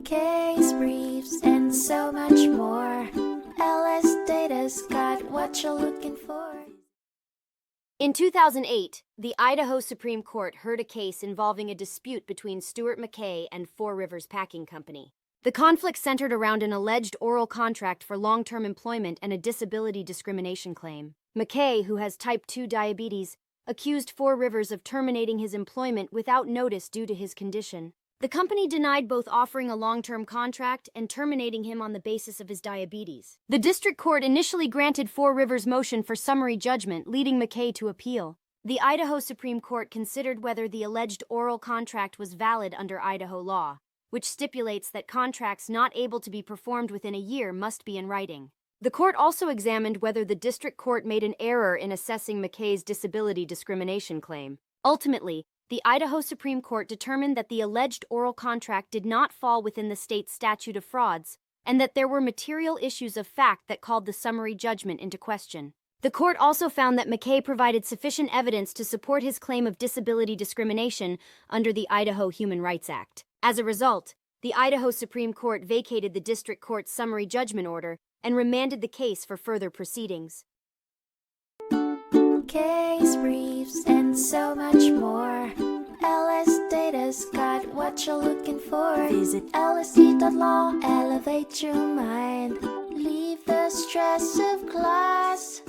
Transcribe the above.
Case briefs and so much more. LSData's got what you're looking for. In 2008, the Idaho Supreme Court heard a case involving a dispute between Stuart Mackay and Four Rivers Packing Company. The conflict centered around an alleged oral contract for long-term employment and a disability discrimination claim. Mackay, who has type 2 diabetes, accused Four Rivers of terminating his employment without notice due to his condition. The company denied both offering a long-term contract and terminating him on the basis of his diabetes. The district court initially granted Four Rivers' motion for summary judgment, leading Mackay to appeal. The Idaho Supreme Court considered whether the alleged oral contract was valid under Idaho law, which stipulates that contracts not able to be performed within a year must be in writing. The court also examined whether the district court made an error in assessing Mackay's disability discrimination claim. Ultimately, the Idaho Supreme Court determined that the alleged oral contract did not fall within the state's statute of frauds, and that there were material issues of fact that called the summary judgment into question. The court also found that Mackay provided sufficient evidence to support his claim of disability discrimination under the Idaho Human Rights Act. As a result, the Idaho Supreme Court vacated the district court's summary judgment order and remanded the case for further proceedings. Case briefs and so much more. LSData's got what you're looking for. Visit lsd.law, elevate your mind. Leave the stress of class.